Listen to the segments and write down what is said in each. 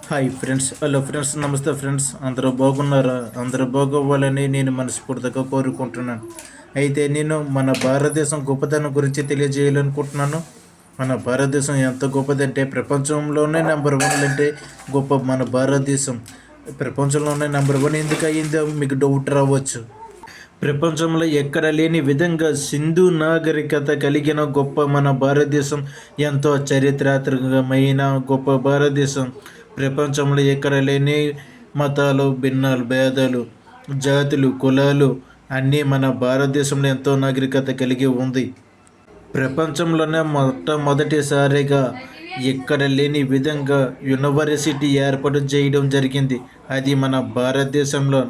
Hi friends, hello friends, నమస్తే friends. అందరూ బాగున్నారా? అందరూ బాగోవాలని నేను మనస్ఫూర్తిగా కోరుకుంటున్నాను. అయితే నేను మన భారతదేశం గొప్పతనం గురించి తెలియజేయాలనుకుంటున్నాను. మన భారతదేశం ఎంత గొప్పదంటే ప్రపంచంలోనే నెంబర్ వన్ అంటే గొప్ప మన భారతదేశం. ప్రపంచంలోనే నెంబర్ వన్ ఎందుకు అయ్యిందో మీకు డౌట్ రావచ్చు. ప్రపంచంలో ఎక్కడ లేని విధంగా సింధు నాగరికత కలిగిన గొప్ప మన భారతదేశం, ఎంతో చరిత్రాత్మకమైన గొప్ప భారతదేశం. ప్రపంచంలో ఎక్కడ లేని మతాలు, భిన్నాలు, భేదాలు, జాతులు, కులాలు అన్నీ మన భారతదేశంలో ఎంతో నాగరికత కలిగి ఉంది. ప్రపంచంలోనే మొట్టమొదటిసారిగా ఎక్కడ లేని విధంగా యూనివర్సిటీ ఏర్పాటు చేయడం జరిగింది. అది మన భారతదేశంలో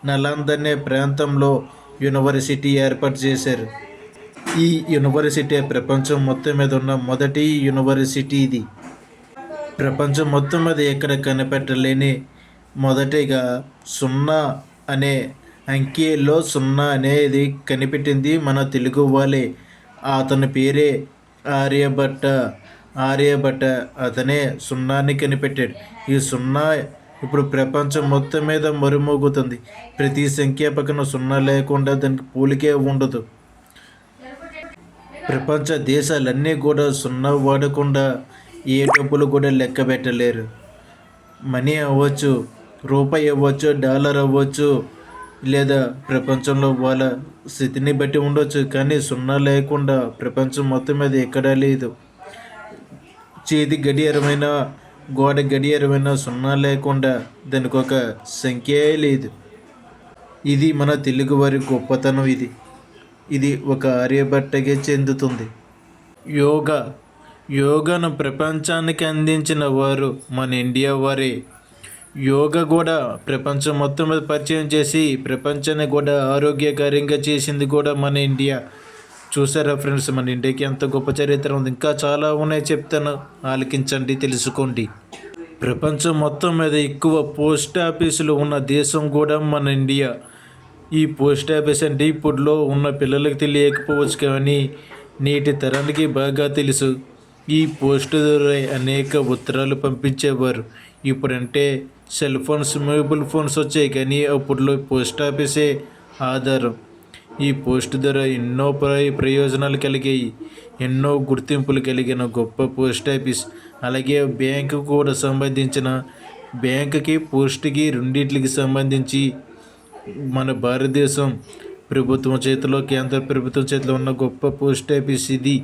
నలంద అనే ప్రాంతంలో యూనివర్సిటీ ఏర్పాటు చేశారు. ఈ యూనివర్సిటీ ప్రపంచం మొత్తం మీద ఉన్న మొదటి యూనివర్సిటీ ఇది. ప్రపంచం మొత్తం మీద ఎక్కడ కనిపెట్టలేని మొదటిగా సున్నా అనే అంకెలో సున్నా అనేది కనిపెట్టింది మన తెలుగు వాళ్ళే. అతని పేరే ఆర్యభట్ట. అతనే సున్నాని కనిపెట్టాడు. ఈ సున్నా ఇప్పుడు ప్రపంచం మొత్తం మీద మరుమోగుతుంది. ప్రతి సంఖ్య పక్కన సున్నా లేకుండా దానికి పోలికే ఉండదు. ప్రపంచ దేశాలన్నీ కూడా సున్నా వాడకుండా ఏ డబ్బులు కూడా లెక్క పెట్టలేరు. మనీ అవ్వచ్చు, రూపాయి అవ్వచ్చు, డాలర్ అవ్వచ్చు, లేదా ప్రపంచంలో వాళ్ళ స్థితిని బట్టి ఉండొచ్చు. కానీ సున్నా లేకుండా ప్రపంచం మొత్తం మీద ఎక్కడా లేదు. చేతి గడియారమైన, గోడ గడియారమైన సున్నా లేకుండా దానికి ఒక సంఖ్య లేదు. ఇది మన తెలుగువారి గొప్పతనం. ఇది ఒక ఆర్యభట్టకే చెందుతుంది. యోగాను ప్రపంచానికి అందించిన వారు మన ఇండియా వారే. యోగా కూడా ప్రపంచం మొత్తం మీద పరిచయం చేసి ప్రపంచాన్ని కూడా ఆరోగ్యకరంగా చేసింది కూడా మన ఇండియా. చూసారా ఫ్రెండ్స్, మన ఇండియాకి ఎంత గొప్ప చరిత్ర ఉంది. ఇంకా చాలా ఉన్నాయి, చెప్తాను, ఆలకించండి, తెలుసుకోండి. ప్రపంచం మొత్తం మీద ఎక్కువ పోస్ట్ ఆఫీసులు ఉన్న దేశం కూడా మన ఇండియా. ఈ పోస్ట్ ఆఫీస్ అంటే ఇప్పుడులో ఉన్న పిల్లలకి తెలియకపోవచ్చు, కానీ నేటి తరానికి బాగా తెలుసు. ఈ పోస్ట్ ద్వారా అనేక ఉత్తరాలు పంపించేవారు. ఇప్పుడంటే సెల్ ఫోన్స్, మొబైల్ ఫోన్స్ వచ్చాయి, కానీ అప్పుడులో పోస్ట్ ఆఫీసే ఆధారం. ఈ పోస్ట్ ద్వారా ఎన్నో ప్రయోజనాలు కలిగాయి. ఎన్నో గుర్తింపులు కలిగిన గొప్ప పోస్ట్ ఆఫీస్. అలాగే బ్యాంకు కూడా సంబంధించిన, బ్యాంకుకి పోస్ట్కి రెండింటికి సంబంధించి మన భారతదేశం ప్రభుత్వం చేతిలో, కేంద్ర ప్రభుత్వం చేతిలో ఉన్న గొప్ప పోస్ట్ ఆఫీస్ ఇది.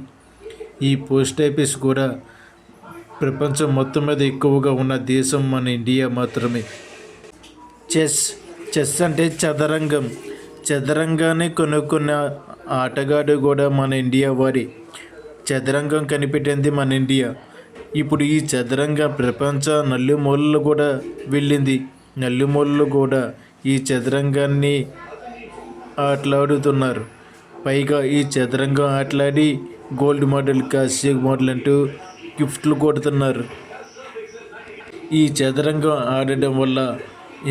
ఈ పోస్ట్ ఆఫీస్ కూడా ప్రపంచం మొత్తం మీద ఎక్కువగా ఉన్న దేశం మన ఇండియా మాత్రమే. చెస్ అంటే చదరంగాన్ని కొనుక్కున్న ఆటగాడు కూడా మన ఇండియా వారి. చదరంగం కనిపెట్టింది మన ఇండియా. ఇప్పుడు ఈ చదరంగం ప్రపంచ నలుమూలలు కూడా వెళ్ళింది. నలుమూలలు కూడా ఈ చదరంగాన్ని ఆటలాడుతున్నారు. పైగా ఈ చదరంగం ఆటలాడి గోల్డ్ మెడల్, కాస్య మెడల్ అంటూ గిఫ్ట్లు కొడుతున్నారు. ఈ చదరంగం ఆడడం వల్ల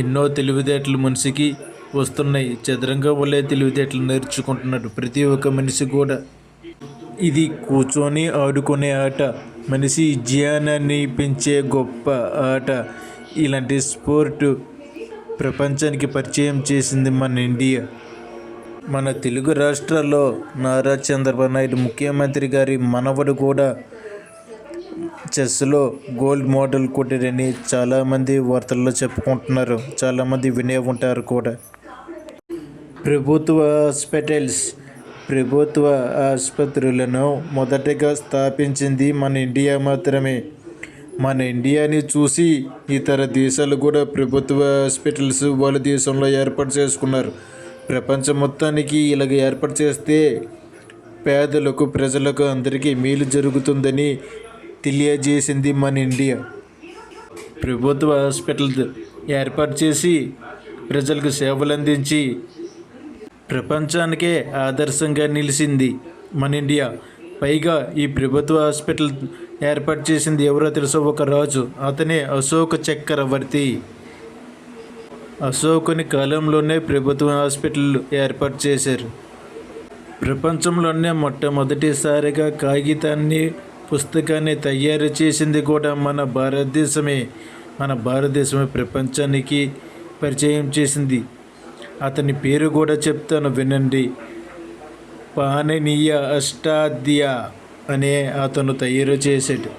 ఎన్నో తెలివితేటలు మనిషికి వస్తున్నాయి. చదరంగం వల్లే తెలివితేటలు నేర్చుకుంటున్నాడు ప్రతి ఒక్క మనిషి కూడా. ఇది కూర్చొని ఆడుకునే ఆట. మనిషి జ్ఞానాన్ని పెంచే గొప్ప ఆట. ఇలాంటి స్పోర్టు ప్రపంచానికి పరిచయం చేసింది మన ఇండియా. మన తెలుగు రాష్ట్రాల్లో నారా చంద్రబాబు నాయుడు ముఖ్యమంత్రి గారి మనవడు కూడా చెస్లో గోల్డ్ మెడల్ కొట్టారని చాలామంది వార్తల్లో చెప్పుకుంటున్నారు. చాలామంది వినే ఉంటారు కూడా. ప్రభుత్వ ఆసుపత్రులను మొదటగా స్థాపించింది మన ఇండియా మాత్రమే. మన ఇండియాని చూసి ఇతర దేశాలు కూడా ప్రభుత్వ హాస్పిటల్స్ వాళ్ళ దేశంలో ఏర్పాటు చేసుకున్నారు. ప్రపంచం మొత్తానికి ఇలాగ ఏర్పాటు చేస్తే పేదలకు, ప్రజలకు అందరికీ మేలు జరుగుతుందని తెలియజేసింది మన ఇండియా. ప్రభుత్వ హాస్పిటల్ ఏర్పాటు చేసి ప్రజలకు సేవలు అందించి ప్రపంచానికే ఆదర్శంగా నిలిచింది మన ఇండియా. పైగా ఈ ప్రభుత్వ హాస్పిటల్ ఏర్పాటు చేసింది ఎవరో తెలుసో, ఒక రాజు. అతనే అశోక చక్రవర్తి. అశోకుని కాలంలోనే ప్రభుత్వ హాస్పిటల్ ఏర్పాటు చేశారు. ప్రపంచంలోనే మొట్టమొదటిసారిగా కాగితాన్ని పుస్తకాన్ని తయారు చేసింది కూడా మన భారతదేశమే ప్రపంచానికి పరిచయం చేసింది. అతని పేరు కూడా చెప్తాను వినండి. పాణినీయ అష్టాధ్యాయ అనే అతను తయారు చేశాడు.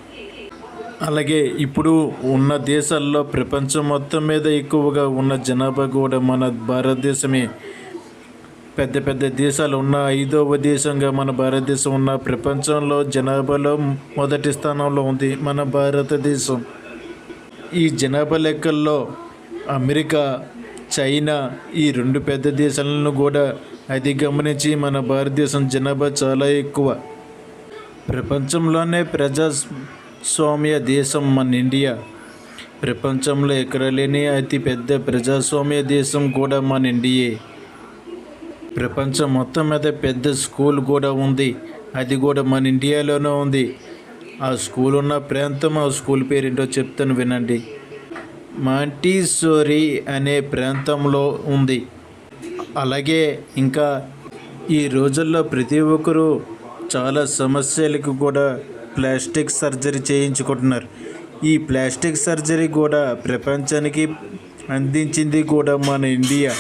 అలాగే ఇప్పుడు ఉన్న దేశాల్లో ప్రపంచం మొత్తం మీద ఎక్కువగా ఉన్న జనాభా కూడా మన భారతదేశమే. పెద్ద పెద్ద దేశాలు ఉన్న 5వ దేశంగా మన భారతదేశం ఉన్న ప్రపంచంలో జనాభాలో మొదటి స్థానంలో ఉంది మన భారతదేశం. ఈ జనాభా లెక్కల్లో అమెరికా, చైనా ఈ 2 పెద్ద దేశాలను కూడా అది గమనించి మన భారతదేశం జనాభా చాలా ఎక్కువ. ప్రపంచంలోనే ప్రజాస్వామ్య దేశం మన ఇండియా. ప్రపంచంలో ఎక్కడ లేని అతి పెద్ద ప్రజాస్వామ్య దేశం కూడా మన ఇండియే. ప్రపంచం మొత్తం మీద పెద్ద స్కూల్ కూడా ఉంది, అది కూడా మన ఇండియాలోనే ఉంది. ఆ స్కూల్ ఉన్న ప్రాంతం, ఆ స్కూల్ పేరేంటో చెప్తాను వినండి. మాంటిసోరీ అనే ప్రాంతంలో ఉంది. అలాగే ఇంకా ఈ రోజుల్లో ప్రతి ఒక్కరూ చాలా సమస్యలకు కూడా ప్లాస్టిక్ సర్జరీ చేయించుకుంటున్నారు. ఈ ప్లాస్టిక్ సర్జరీ కూడా ప్రపంచానికి అందించింది కూడా మన ఇండియా.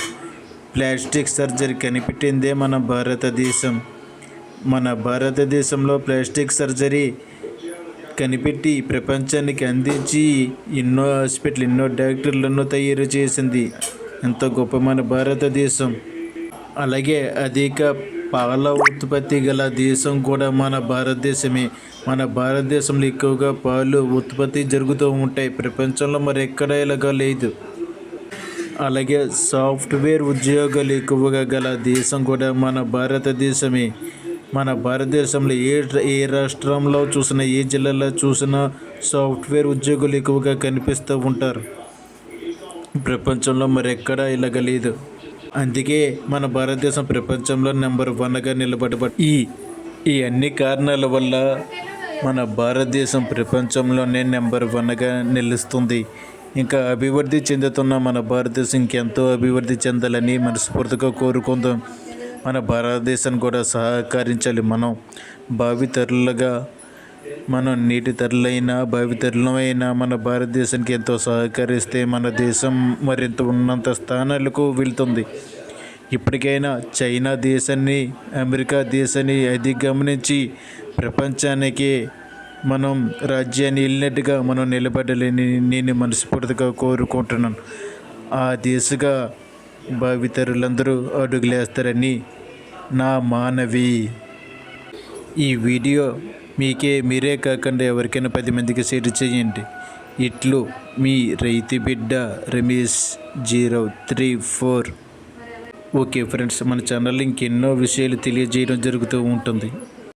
ప్లాస్టిక్ సర్జరీ కనిపెట్టిందే మన భారతదేశం. మన భారతదేశంలో ప్లాస్టిక్ సర్జరీ కనిపెట్టి ప్రపంచానికి అందించి ఎన్నో హాస్పిటల్, ఎన్నో డాక్టర్లను తయారు చేసింది. ఎంతో గొప్ప మన భారతదేశం. అలాగే అధిక పాల ఉత్పత్తి గల దేశం కూడా మన భారతదేశమే. మన భారతదేశంలో ఎక్కువగా పాలు ఉత్పత్తి జరుగుతూ ఉంటాయి. ప్రపంచంలో మరెక్కడ ఇలాగా లేదు. అలాగే సాఫ్ట్వేర్ ఉద్యోగాలు ఎక్కువగా గల దేశం కూడా మన భారతదేశమే. మన భారతదేశంలో ఏ రాష్ట్రంలో చూసినా, ఏ జిల్లాలో చూసినా సాఫ్ట్వేర్ ఉద్యోగులు ఎక్కువగా కనిపిస్తూ ఉంటారు. ప్రపంచంలో మరెక్కడా ఇలాగ లేదు. అందుకే మన భారతదేశం ప్రపంచంలో నెంబర్ 1గా నిలబడబడి ఈ అన్ని కారణాల వల్ల మన భారతదేశం ప్రపంచంలోనే నెంబర్ 1గా నిలుస్తుంది. ఇంకా అభివృద్ధి చెందుతున్న మన భారతదేశం ఇంకెంతో అభివృద్ధి చెందాలని మనస్ఫూర్తిగా కోరుకుందాం. మన భారతదేశాన్ని కూడా సహకరించాలి. మనం భావితరులుగా, మనం నీటి తరులైన భావితరులమైన మన భారతదేశానికి ఎంతో సహకరిస్తే మన దేశం మరింత ఉన్నత స్థానాలకు వెళ్తుంది. ఇప్పటికైనా చైనా దేశాన్ని, అమెరికా దేశాన్ని అది గమనించి ప్రపంచానికి మనం రాజ్యాన్ని వెళ్ళినట్టుగా మనం నిలబడాలని నేను మనస్ఫూర్తిగా కోరుకుంటున్నాను. ఆ దిశగా భావితరులందరూ అడుగులేస్తారని నా మనవి. ఈ వీడియో మీరే కాకుండా ఎవరికైనా 10 మందికి షేర్ చేయండి. ఇట్లు మీ రైతు బిడ్డ రమేష్ 034. ఓకే ఫ్రెండ్స్, మన ఛానల్లో ఇంకెన్నో విషయాలు తెలియజేయడం జరుగుతూ ఉంటుంది.